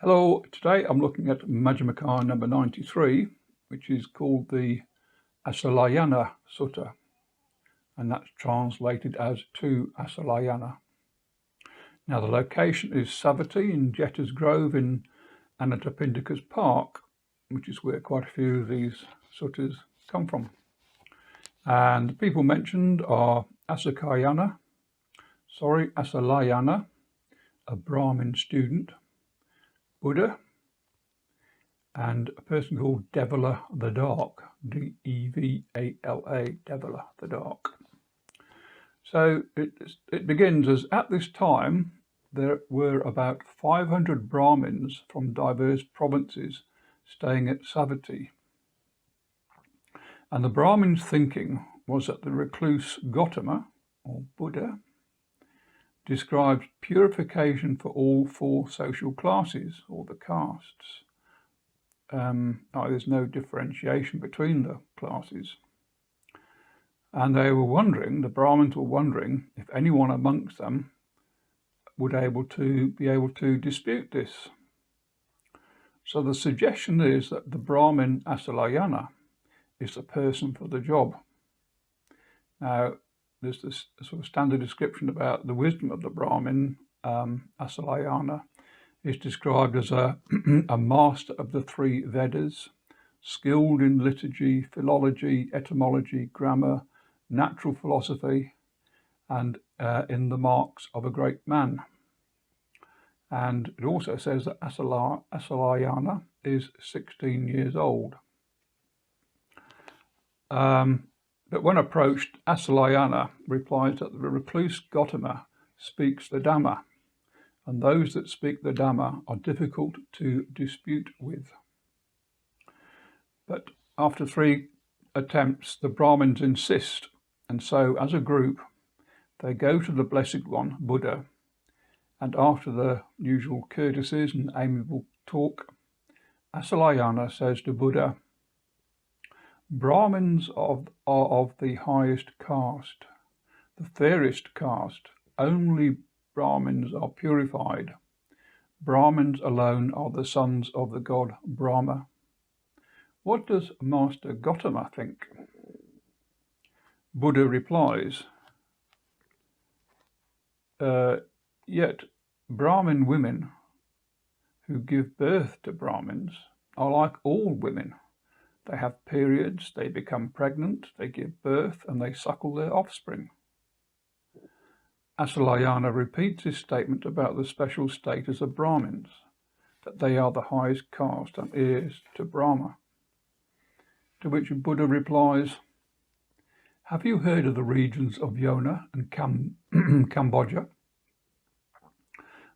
Hello, today I'm looking at Majjhima number 93, which is called the Assalayana Sutta, and that's translated as to Assalayana. Now the location is Savatthi in Jetta's Grove in Anathapindika's Park, which is where quite a few of these suttas come from. And the people mentioned are Assalayana, a Brahmin student, Buddha, and a person called Devala the Dark, D-E-V-A-L-A, Devala the Dark. So it begins as, at this time, there were about 500 Brahmins from diverse provinces staying at Savatthi. And the Brahmins' thinking was that the recluse Gautama, or Buddha, describes purification for all four social classes, or the castes. There's no differentiation between the classes. And the Brahmins were wondering if anyone amongst them would be able to dispute this. So the suggestion is that the Brahmin Assalayana is the person for the job. Now, there's this sort of standard description about the wisdom of the Brahmin Assalayana. Is described as a master of the three Vedas, skilled in liturgy, philology, etymology, grammar, natural philosophy, and in the marks of a great man. And it also says that Assalayana is 16 years old. But when approached, Assalayana replies that the recluse Gautama speaks the Dhamma, and those that speak the Dhamma are difficult to dispute with. But after 3 attempts, the Brahmins insist, and so as a group, they go to the Blessed One, Buddha, and after the usual courtesies and amiable talk, Assalayana says to Buddha, "Brahmins are of the highest caste, the fairest caste. Only Brahmins are purified. Brahmins alone are the sons of the god Brahma. What does Master Gautama think?" Buddha replies, "Yet Brahmin women who give birth to Brahmins are like all women. They have periods, they become pregnant, they give birth, and they suckle their offspring." Assalayana repeats his statement about the special status of Brahmins, that they are the highest caste and heirs to Brahma. To which Buddha replies, "Have you heard of the regions of Yona and Cambodia?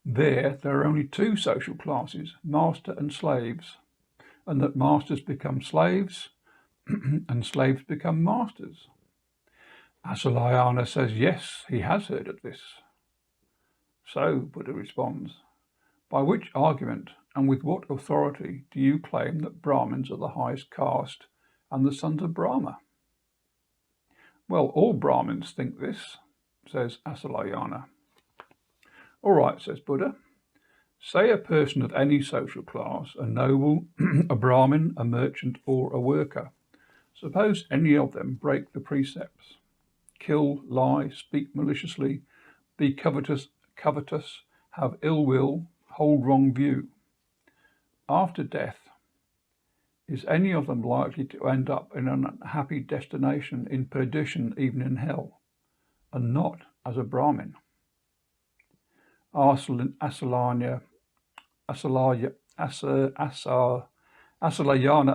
There are only 2 social classes, master and slaves, and that masters become slaves and slaves become masters." Assalayana says yes, he has heard of this. So, Buddha responds, "By which argument and with what authority do you claim that Brahmins are the highest caste and the sons of Brahma?" "Well, all Brahmins think this," says Assalayana. "All right," says Buddha. "Say a person of any social class, a noble, a Brahmin, a merchant, or a worker. Suppose any of them break the precepts. Kill, lie, speak maliciously, be covetous, have ill will, hold wrong view. After death, is any of them likely to end up in an unhappy destination, in perdition, even in hell, and not as a Brahmin?" Assalayana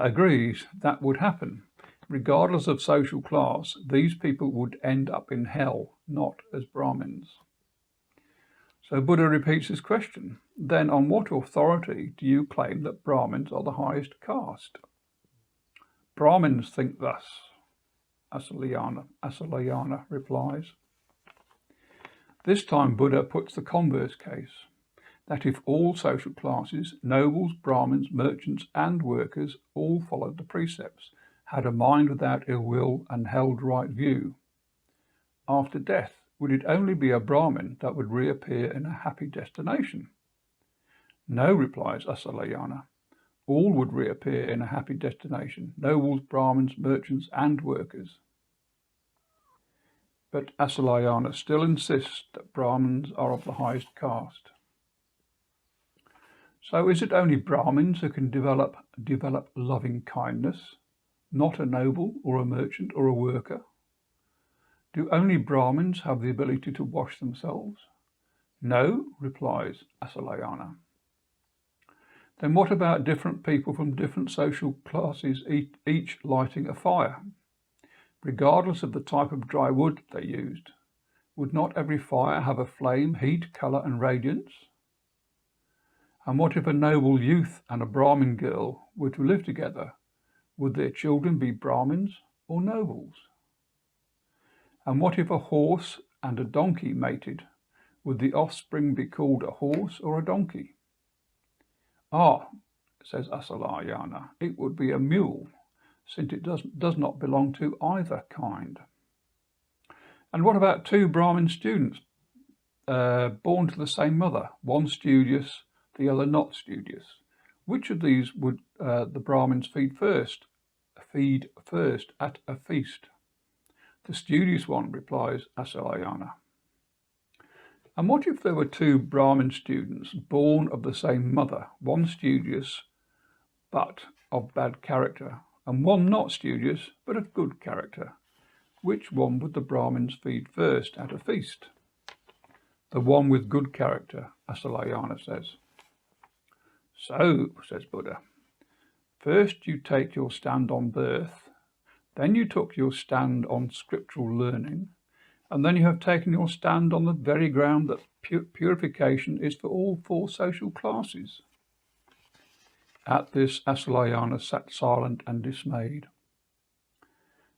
agrees that would happen. Regardless of social class, these people would end up in hell, not as Brahmins. So Buddha repeats his question. "Then on what authority do you claim that Brahmins are the highest caste?" "Brahmins think thus," Assalayana replies. This time Buddha puts the converse case, that if all social classes, nobles, Brahmins, merchants, and workers, all followed the precepts, had a mind without ill will, and held right view, after death, would it only be a Brahmin that would reappear in a happy destination? No, replies Assalayana. All would reappear in a happy destination, nobles, Brahmins, merchants, and workers. But Assalayana still insists that Brahmins are of the highest caste. So is it only Brahmins who can develop loving kindness, not a noble or a merchant or a worker? Do only Brahmins have the ability to wash themselves? No, replies Assalayana. Then what about different people from different social classes, each lighting a fire? Regardless of the type of dry wood they used, would not every fire have a flame, heat, colour and radiance? And what if a noble youth and a Brahmin girl were to live together? Would their children be Brahmins or nobles? And what if a horse and a donkey mated? Would the offspring be called a horse or a donkey? Ah, says Assalayana, it would be a mule, since it does not belong to either kind. And what about two Brahmin students born to the same mother, one studious, the other not studious? Which of these would the Brahmins feed first at a feast? The studious one, replies Assalayana. And what if there were two Brahmin students born of the same mother, one studious but of bad character, and one not studious but of good character? Which one would the Brahmins feed first at a feast? The one with good character, Assalayana says. So, says Buddha, first you take your stand on birth, then you took your stand on scriptural learning, and then you have taken your stand on the very ground that purification is for all four social classes. At this, Assalayana sat silent and dismayed.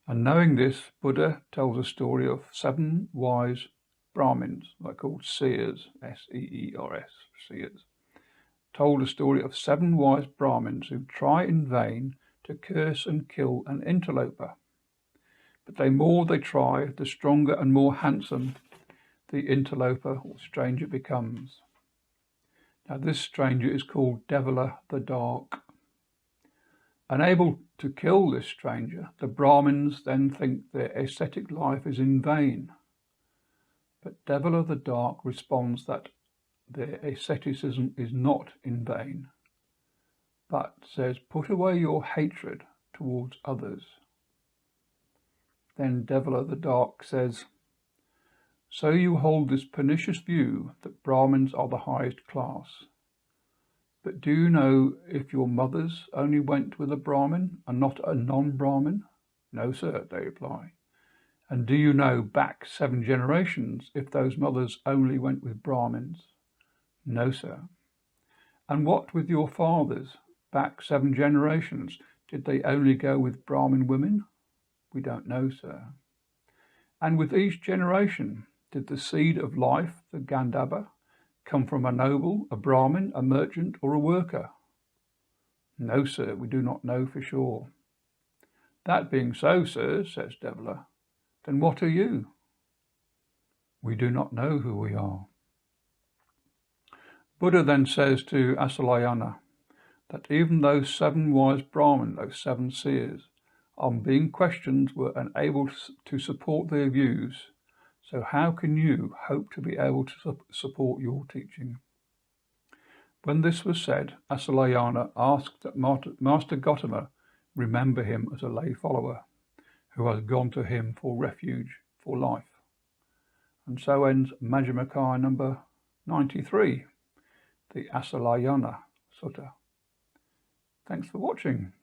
And knowing this, Buddha tells a story of 7 wise Brahmins, they're called seers, S-E-E-R-S, seers. Told a story of 7 wise Brahmins who try in vain to curse and kill an interloper. But the more they try, the stronger and more handsome the interloper or stranger becomes. Now this stranger is called Devila the Dark. Unable to kill this stranger, the Brahmins then think their ascetic life is in vain. But Devila the Dark responds that their asceticism is not in vain, but says, put away your hatred towards others. Then Devila the Dark says, so you hold this pernicious view that Brahmins are the highest class. But do you know if your mothers only went with a Brahmin and not a non-Brahmin? No, sir, they reply. And do you know back 7 generations if those mothers only went with Brahmins? No, sir. And what with your fathers? Back 7 generations, did they only go with Brahmin women? We don't know, sir. And with each generation, did the seed of life, the Gandhabba, come from a noble, a Brahmin, a merchant, or a worker? No, sir, we do not know for sure. That being so, sir, says Devila, then what are you? We do not know who we are. Buddha then says to Assalayana that even those 7 wise Brahmin, those 7 seers, on being questioned were unable to support their views. So how can you hope to be able to support your teaching? When this was said, Assalayana asked that Master Gotama remember him as a lay follower who has gone to him for refuge for life. And so ends Majjhima number 93, the Assalayana Sutta. Thanks for watching.